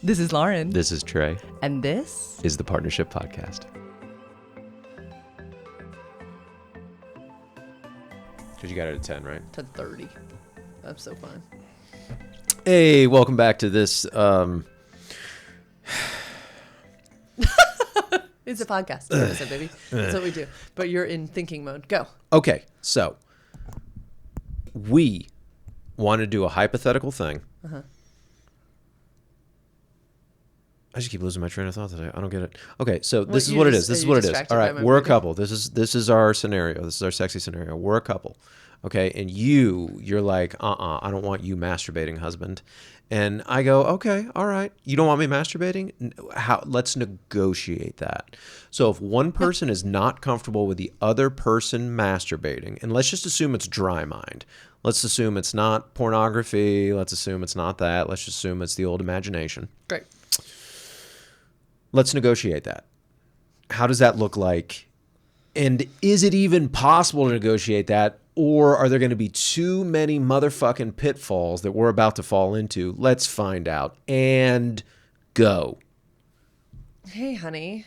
This is Lauren. This is Trey. And this is the Partnership Podcast. Because you got it at 10, right? To 30. That's so fun. Hey, welcome back to this. It's a podcast episode, baby. That's what we do. But you're in thinking mode. Go. Okay, so we want to do a hypothetical thing. Uh-huh. I just keep losing my train of thought today. I don't get it. Okay, so this is what it is. This is what it is. All right, we're a couple. This is our scenario. This is our sexy scenario. We're a couple. Okay, and you're like, I don't want you masturbating, husband. And I go, okay, all right. You don't want me masturbating? Let's negotiate that. So if one person is not comfortable with the other person masturbating, and let's just assume it's dry mind. Let's assume it's not pornography. Let's assume it's not that. Let's just assume it's the old imagination. Great. Let's negotiate that. How does that look like? And is it even possible to negotiate that? Or are there going to be too many motherfucking pitfalls that we're about to fall into? Let's find out. And go. Hey, honey.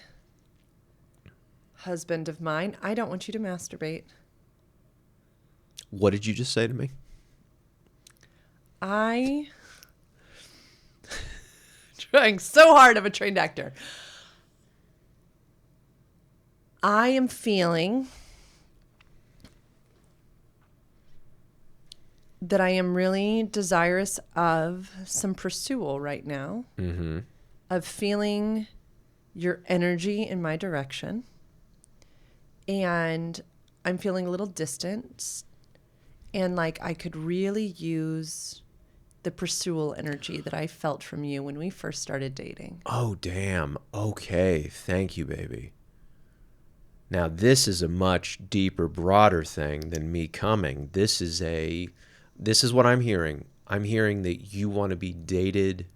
Husband of mine, I don't want you to masturbate. What did you just say to me? Trying so hard. I'm a trained actor. I am feeling that I am really desirous of some pursuit right now, of feeling your energy in my direction. And I'm feeling a little distant and like I could really use the pursuit energy that I felt from you when we first started dating. Oh, damn. Okay. Thank you, baby. Now, this is a much deeper, broader thing than me coming. This is what I'm hearing. I'm hearing that you want to be dated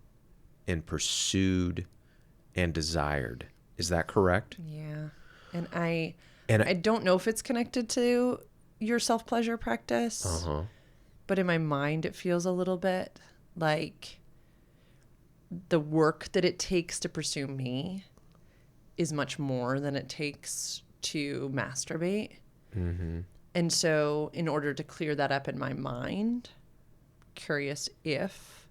and pursued and desired. Is that correct? Yeah. And I don't know if it's connected to your self-pleasure practice. Uh-huh. But in my mind, it feels a little bit like the work that it takes to pursue me is much more than it takes to masturbate. Mm-hmm. And so in order to clear that up in my mind, curious if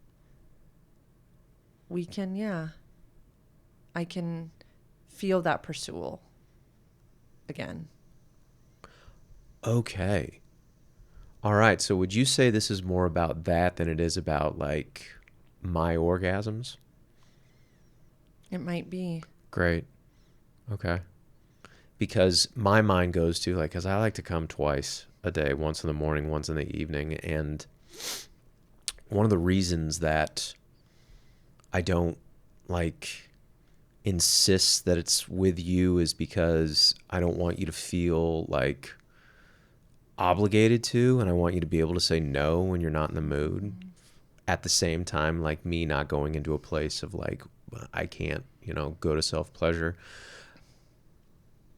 we can, I can feel that pursuit again. Okay. All right. So would you say this is more about that than it is about like my orgasms? It might be. Great. Okay. Because my mind goes to like, because I like to come twice a day, once in the morning, once in the evening. And one of the reasons that I don't like insist that it's with you is because I don't want you to feel like obligated to, and I want you to be able to say no when you're not in the mood. At the same time, like me not going into a place of like, I can't, go to self-pleasure.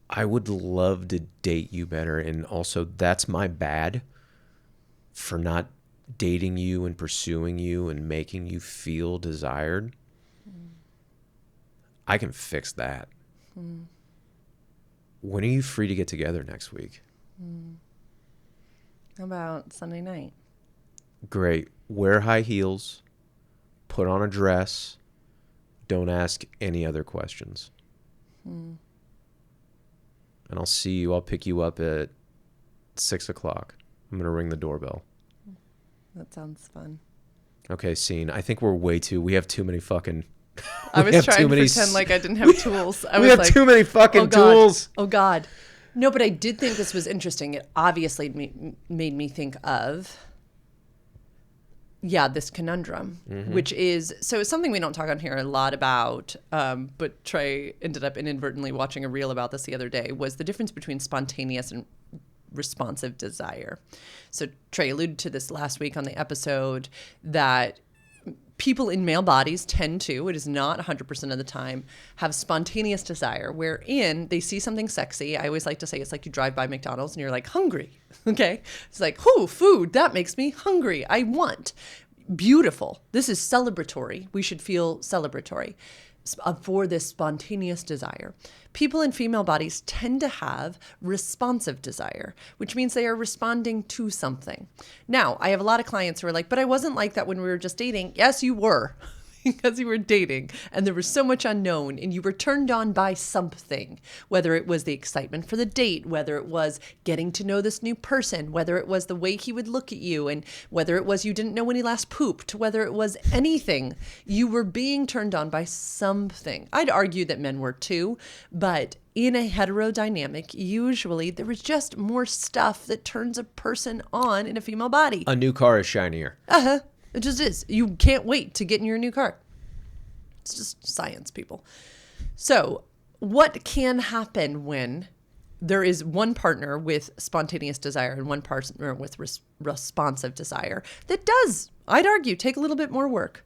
I would love to date you better. And also that's my bad for not dating you and pursuing you and making you feel desired. I can fix that. When are you free to get together next week? How about Sunday night? Great. Wear high heels. Put on a dress. Don't ask any other questions. And I'll see you. I'll pick you up at 6:00. I'm going to ring the doorbell. That sounds fun. Okay, scene. I think we have too many fucking... I was trying to pretend like I didn't have tools. We have too many fucking tools. Oh, God. No, but I did think this was interesting. It obviously made me think of, this conundrum, which is, so it's something we don't talk on here a lot about, but Trey ended up inadvertently watching a reel about this the other day, was the difference between spontaneous and responsive desire. So Trey alluded to this last week on the episode that people in male bodies tend to, it is not 100% of the time, have spontaneous desire wherein they see something sexy. I always like to say it's like you drive by McDonald's and you're like hungry. Okay. It's like, food, that makes me hungry. I want. beautiful. This is celebratory. We should feel celebratory for this spontaneous desire. People in female bodies tend to have responsive desire, which means they are responding to something. Now, I have a lot of clients who are like, but I wasn't like that when we were just dating. Yes, you were. Because you were dating and there was so much unknown and you were turned on by something, whether it was the excitement for the date, whether it was getting to know this new person, whether it was the way he would look at you, and whether it was you didn't know when he last pooped, whether it was anything, you were being turned on by something. I'd argue that men were too, but in a hetero dynamic, usually there was just more stuff that turns a person on in a female body. A new car is shinier. Uh-huh. It just is. You can't wait to get in your new car. It's just science, people. So what can happen when there is one partner with spontaneous desire and one partner with responsive desire that does, I'd argue, take a little bit more work,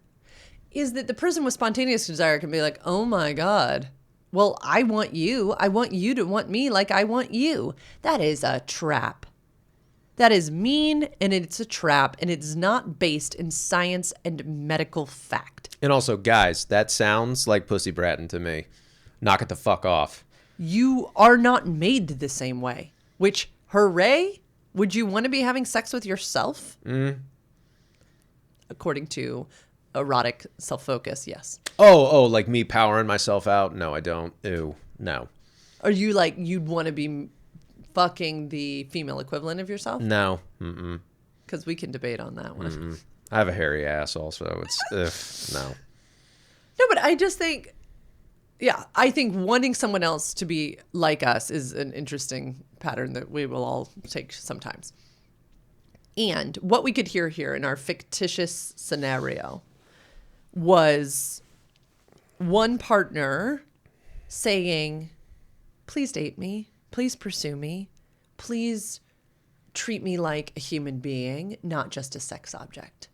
is that the person with spontaneous desire can be like, oh my God, well, I want you. I want you to want me like I want you. That is a trap. That is mean, and it's a trap, and it's not based in science and medical fact. And also, guys, that sounds like pussy bratting to me. Knock it the fuck off. You are not made the same way. Which, hooray, would you want to be having sex with yourself? According to erotic self-focus, yes. Oh, like me powering myself out? No, I don't. Ew, no. Are you like, you'd want to be fucking the female equivalent of yourself? No. Because we can debate on that one. I have a hairy ass also. It's, no. No, but I just think, yeah, I think wanting someone else to be like us is an interesting pattern that we will all take sometimes. And what we could hear here in our fictitious scenario was one partner saying, please date me. Please pursue me. Please treat me like a human being, not just a sex object.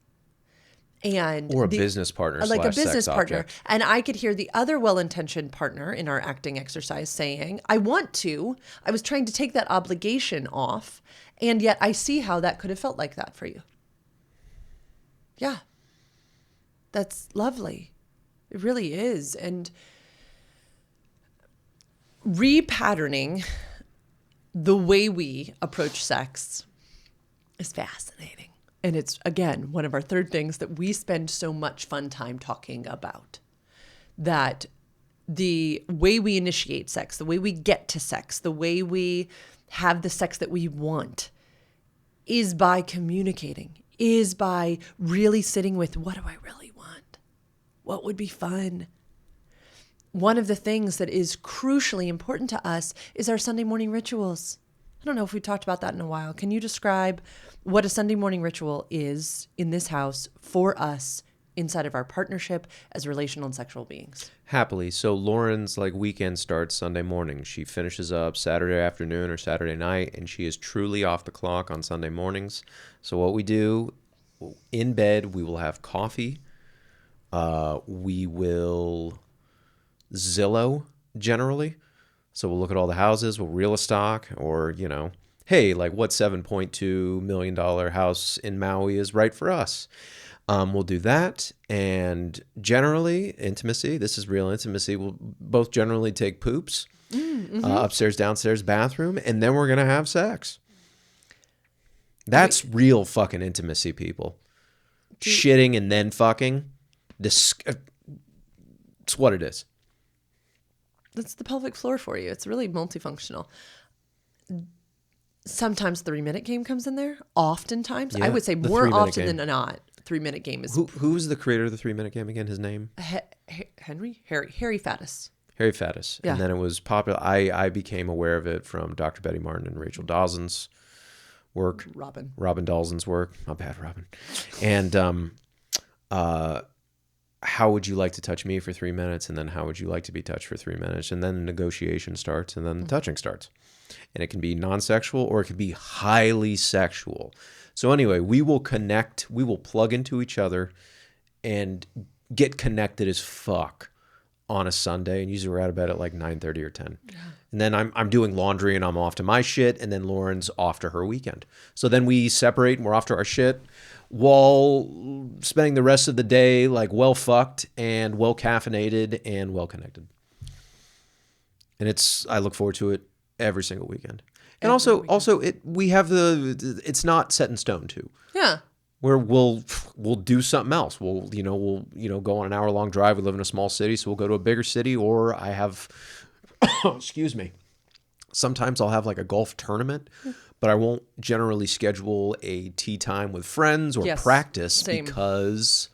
And or a business partner, like a business partner. Object. And I could hear the other well-intentioned partner in our acting exercise saying, I was trying to take that obligation off, and yet I see how that could have felt like that for you. Yeah. That's lovely. It really is. And repatterning the way we approach sex is fascinating. And it's, again, one of our third things that we spend so much fun time talking about. That the way we initiate sex, the way we get to sex, the way we have the sex that we want is by communicating, is by really sitting with, what do I really want? What would be fun? One of the things that is crucially important to us is our Sunday morning rituals. I don't know if we've talked about that in a while. Can you describe what a Sunday morning ritual is in this house for us inside of our partnership as relational and sexual beings? Happily. So Lauren's weekend starts Sunday morning. She finishes up Saturday afternoon or Saturday night, and she is truly off the clock on Sunday mornings. So what we do in bed, we will have coffee. We will Zillow generally. So we'll look at all the houses, we'll reel a stock, or, hey, what $7.2 million house in Maui is right for us. We'll do that. And generally, intimacy, this is real intimacy. We'll both generally take poops, upstairs, downstairs, bathroom, and then we're going to have sex. That's real fucking intimacy, people. Shitting and then fucking. It's what it is. That's the pelvic floor for you. It's really multifunctional. Sometimes 3-minute game comes in there. Oftentimes, I would say more often than not, 3-minute game is. Who's the creator of the 3-minute game again? His name? Harry Faddis. Harry Faddis. Yeah. And then it was popular. I became aware of it from Dr. Betty Martin and Rachel Dawson's work. Robin Dawson's work. Not bad, Robin. And how would you like to touch me for 3 minutes? And then how would you like to be touched for 3 minutes? And then the negotiation starts, and then the touching starts. And it can be non-sexual or it can be highly sexual. So anyway, we will connect, we will plug into each other and get connected as fuck on a Sunday. And usually we're out of bed at 9:30 or 10. Yeah. And then I'm doing laundry and I'm off to my shit, and then Lauren's off to her weekend. So then we separate and we're off to our shit. while spending the rest of the day like well fucked and well caffeinated and well connected. And I look forward to it every single weekend. And also we have it's not set in stone too. Yeah. Where we'll do something else. We'll go on an hour-long drive. We live in a small city, so we'll go to a bigger city. Or I have, excuse me. Sometimes I'll have like a golf tournament, but I won't generally schedule a tea time with friends or practice because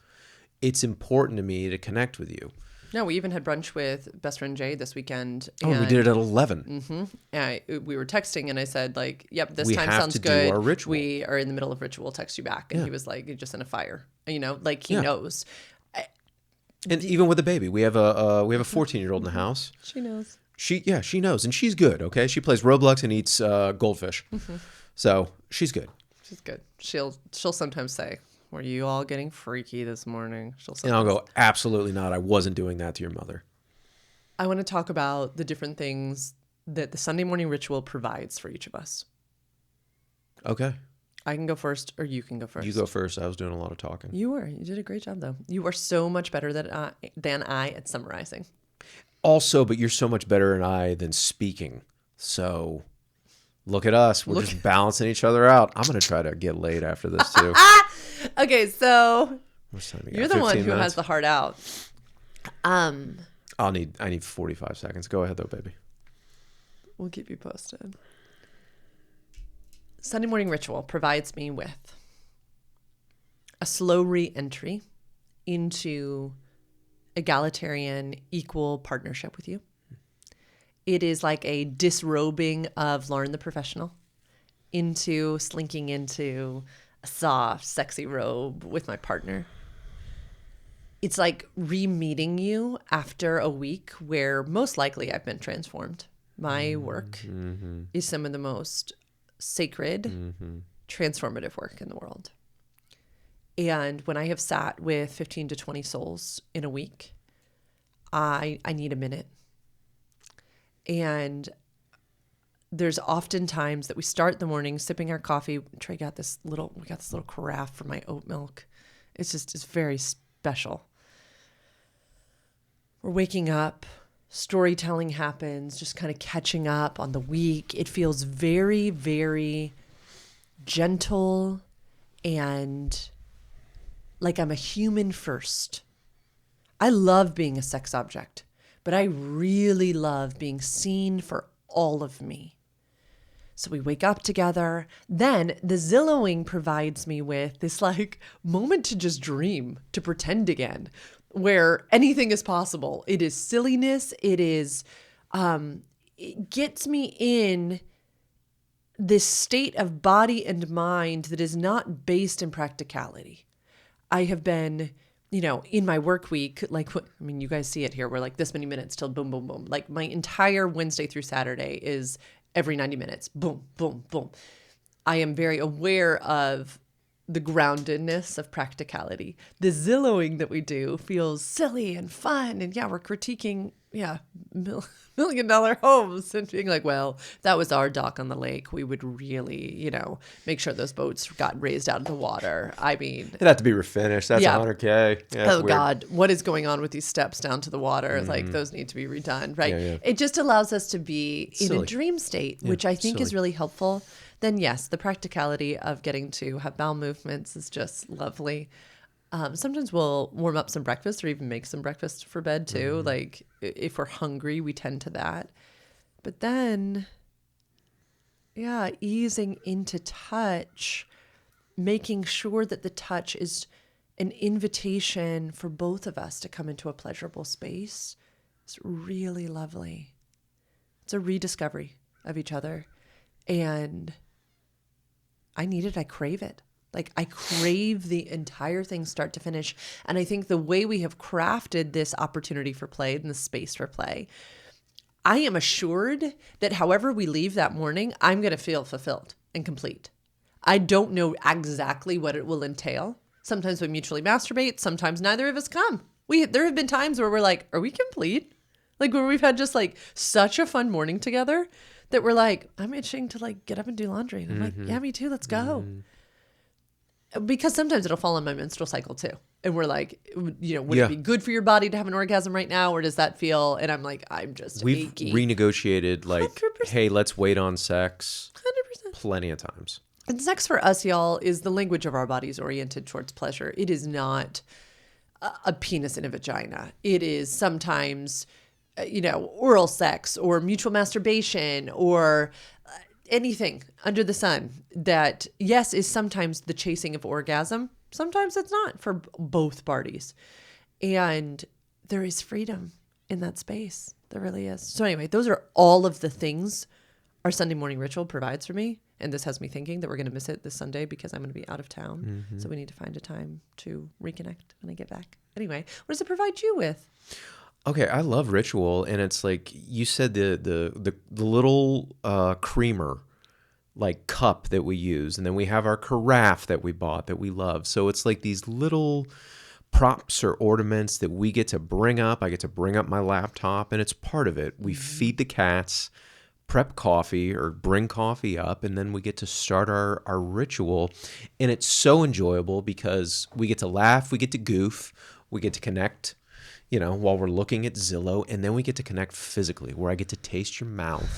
it's important to me to connect with you. No, we even had brunch with best friend Jay this weekend. And we did it at 11. Mm-hmm. Yeah, we were texting, and I said, like, yep, this time have sounds to good. Do our ritual. We are in the middle of ritual. We'll text you back. And he was like, you're just in a fire. You know, like he knows. And even with the baby, we have a 14-year-old in the house. She knows. She knows, and she's good. Okay, she plays Roblox and eats goldfish, so she's good. She's good. She'll sometimes say, "Were you all getting freaky this morning?" And I'll go, "Absolutely not. I wasn't doing that to your mother." I want to talk about the different things that the Sunday morning ritual provides for each of us. Okay. I can go first, or you can go first. You go first. I was doing a lot of talking. You did a great job, though. You are so much better than I at summarizing. Also, but you're so much better than I than speaking. So look at us. We're just balancing each other out. I'm going to try to get laid after this, too. Okay, so you're the one who has the heart out. I need 45 seconds. Go ahead, though, baby. We'll keep you posted. Sunday morning ritual provides me with a slow re-entry into egalitarian, equal partnership with you. It is like a disrobing of Lauren the professional into slinking into a soft, sexy robe with my partner. It's like re-meeting you after a week where most likely I've been transformed. My work is some of the most sacred, transformative work in the world. And when I have sat with 15 to 20 souls in a week, I need a minute. And there's often times that we start the morning sipping our coffee. Trey we got this little carafe for my oat milk. It's very special. We're waking up, storytelling happens, just kind of catching up on the week. It feels very, very gentle and like I'm a human first. I love being a sex object, but I really love being seen for all of me. So we wake up together. Then the Zillowing provides me with this like moment to just dream, to pretend again, where anything is possible. It is silliness. It is, it gets me in this state of body and mind that is not based in practicality. I have been, in my work week, you guys see it here. We're like this many minutes till boom, boom, boom. Like my entire Wednesday through Saturday is every 90 minutes. Boom, boom, boom. I am very aware of the groundedness of practicality. The Zillowing that we do feels silly and fun. And we're critiquing, $1 million homes and being like, well, that was our dock on the lake. We would really, make sure those boats got raised out of the water. I mean, it'd have to be refinished. That's $100K. Yeah, oh God, what is going on with these steps down to the water? Like those need to be redone, right? Yeah. It just allows us to be in a dream state, which I think is really helpful. Then yes, the practicality of getting to have bowel movements is just lovely. Sometimes we'll warm up some breakfast or even make some breakfast for bed too. Like if we're hungry, we tend to that. But then, easing into touch, making sure that the touch is an invitation for both of us to come into a pleasurable space. It's really lovely. It's a rediscovery of each other. And I need it. I crave it. Like I crave the entire thing start to finish. And I think the way we have crafted this opportunity for play and the space for play, I am assured that however we leave that morning, I'm going to feel fulfilled and complete. I don't know exactly what it will entail. Sometimes we mutually masturbate. Sometimes neither of us come. There have been times where we're like, are we complete? Like where we've had just like such a fun morning together that we're like, I'm itching to like get up and do laundry. And I'm like, yeah, me too. Let's go. Because sometimes it'll fall on my menstrual cycle too. And we're like, would Yeah. it be good for your body to have an orgasm right now? Or does that feel, and I'm like, I'm just We've achy. renegotiated, like, 100%. hey, let's wait on sex 100%. plenty of times. And sex for us, y'all, is the language of our bodies oriented towards pleasure. It is not a penis in a vagina. It is sometimes, oral sex or mutual masturbation or anything under the sun that, yes, is sometimes the chasing of orgasm. Sometimes it's not for both parties. And there is freedom in that space. There really is. So anyway, those are all of the things our Sunday morning ritual provides for me. And this has me thinking that we're going to miss it this Sunday because I'm going to be out of town. Mm-hmm. So we need to find a time to reconnect when I get back. Anyway, what does it provide you with? Okay, I love ritual, and it's like you said, the little creamer, like, cup that we use, and then we have our carafe that we bought that we love. So it's like these little props or ornaments that we get to bring up. I get to bring up my laptop, and it's part of it. We feed the cats, prep coffee or bring coffee up, and then we get to start our ritual. And it's so enjoyable because we get to laugh, we get to goof, we get to connect, while we're looking at Zillow, and then we get to connect physically, where I get to taste your mouth.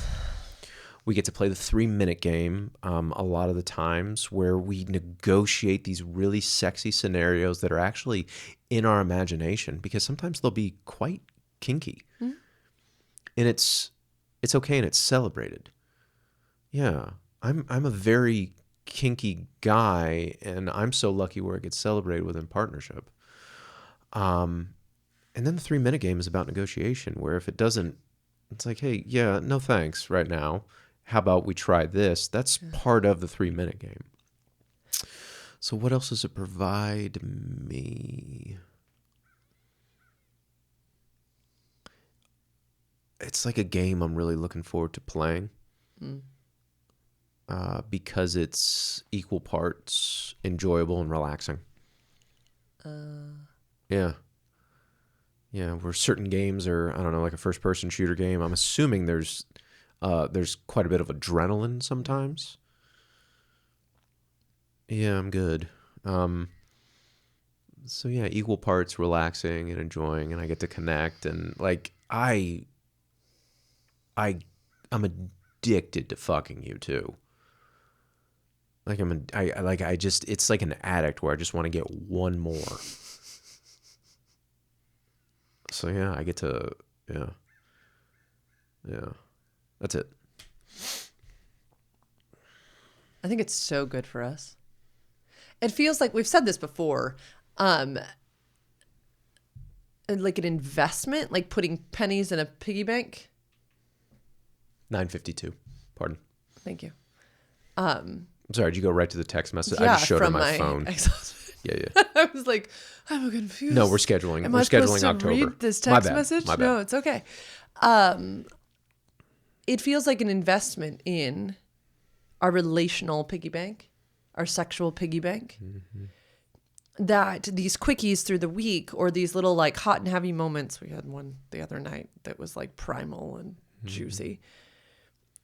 We get to play the 3-minute game a lot of the times, where we negotiate these really sexy scenarios that are actually in our imagination, because sometimes they'll be quite kinky. Mm-hmm. And it's okay, and it's celebrated. Yeah, I'm a very kinky guy, and I'm so lucky where it gets celebrated within partnership. And then the 3-minute game is about negotiation, where if it doesn't, it's like, hey, yeah, no thanks right now. How about we try this? That's part of the 3-minute game. So what else does it provide me? It's like a game I'm really looking forward to playing. Because it's equal parts enjoyable and relaxing. Yeah. Yeah, where certain games are, I don't know, like a first-person shooter game, I'm assuming there's quite a bit of adrenaline sometimes. Yeah, I'm good. So yeah, equal parts relaxing and enjoying, and I get to connect, and like I'm addicted to fucking you too. Like it's like an addict where I just want to get one more. So yeah, I get to, yeah. That's it. I think it's so good for us. It feels like, we've said this before, like an investment, like putting pennies in a piggy bank. 9:52. Pardon. Thank you. I'm sorry, did you go right to the text message? Yeah, I just showed her my phone. Ex-husband. Yeah. I was like, I'm confused. No, we're scheduling. Am we're I scheduling supposed to October. read this text My message? bad. No, it's okay. It feels like an investment in our relational piggy bank, our sexual piggy bank. Mm-hmm. That these quickies through the week, or these little like hot and heavy moments. We had one the other night that was like primal and juicy.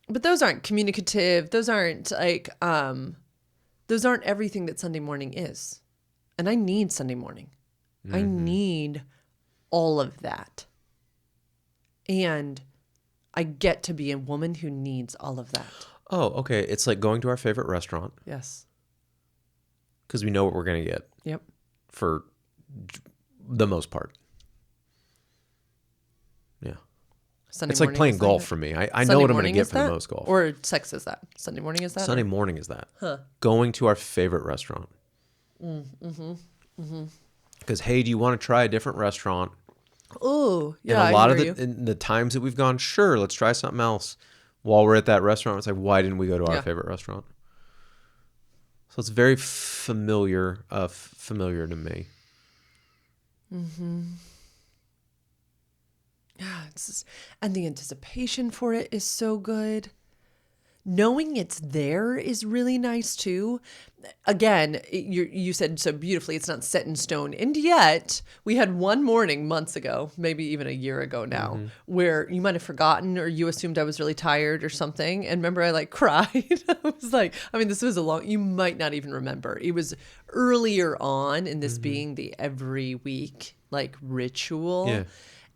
But those aren't communicative. Those aren't like, those aren't everything that Sunday morning is. And I need Sunday morning. I need all of that. And I get to be a woman who needs all of that. Oh, okay. It's like going to our favorite restaurant. Yes. Because we know what we're going to get. Yep. For the most part. Yeah. Sunday it's like playing golf for me. I know what I'm going to get for the most golf. Or sex is that? Sunday morning is that? Sunday morning is that. Huh. Going to our favorite restaurant. Because, hey, do you want to try a different restaurant? Oh, yeah. And a lot of the times that we've gone, sure, let's try something else. While we're at that restaurant, it's like, why didn't we go to our favorite restaurant? So it's very familiar to me. Mm-hmm. Yeah, and the anticipation for it is so good. knowing it's there is really nice too. Again, you said so beautifully, it's not set in stone. And yet we had one morning months ago, maybe even a year ago now, where you might have forgotten or you assumed I was really tired or something. And remember, I like cried. I was like, I mean, this was you might not even remember. It was earlier on in this being the every week like ritual. Yeah.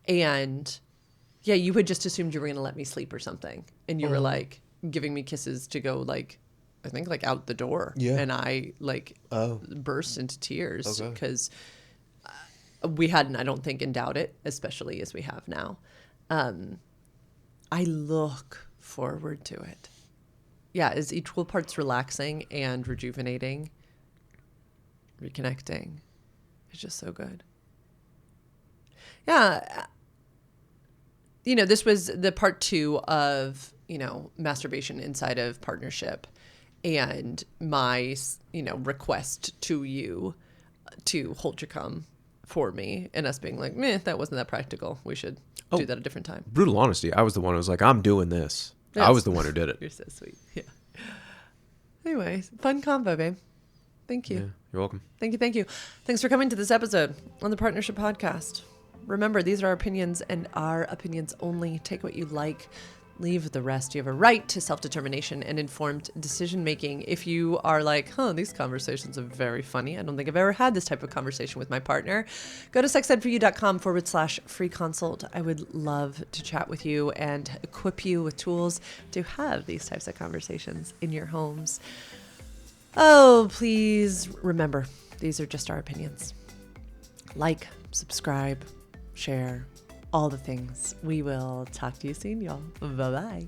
And yeah, you had just assumed you were going to let me sleep or something. And you were like giving me kisses to go like, I think like out the door. Yeah. And I like burst into tears Okay. because we hadn't, I don't think, endowed it, especially as we have now. I look forward to it. Yeah, it's equal parts relaxing and rejuvenating, reconnecting. It's just so good. Yeah. You know, this was the part 2 of, you know, masturbation inside of partnership and my, you know, request to you to hold your cum for me and us being like, meh, that wasn't that practical. We should do that a different time. Brutal honesty. I was the one who was like, I'm doing this. Yes. I was the one who did it. You're so sweet. Yeah. Anyway, fun combo, babe. Thank you. Yeah, you're welcome. Thank you. Thank you. Thanks for coming to this episode on the Partnership Podcast. Remember, these are our opinions and our opinions only. Take what you like, leave the rest. You have a right to self-determination and informed decision-making. If you are like, these conversations are very funny. I don't think I've ever had this type of conversation with my partner. Go to sexedforyou.com/free consult. I would love to chat with you and equip you with tools to have these types of conversations in your homes. Oh, please remember, these are just our opinions. Like, subscribe, share, all the things. We will talk to you soon, y'all. Bye-bye.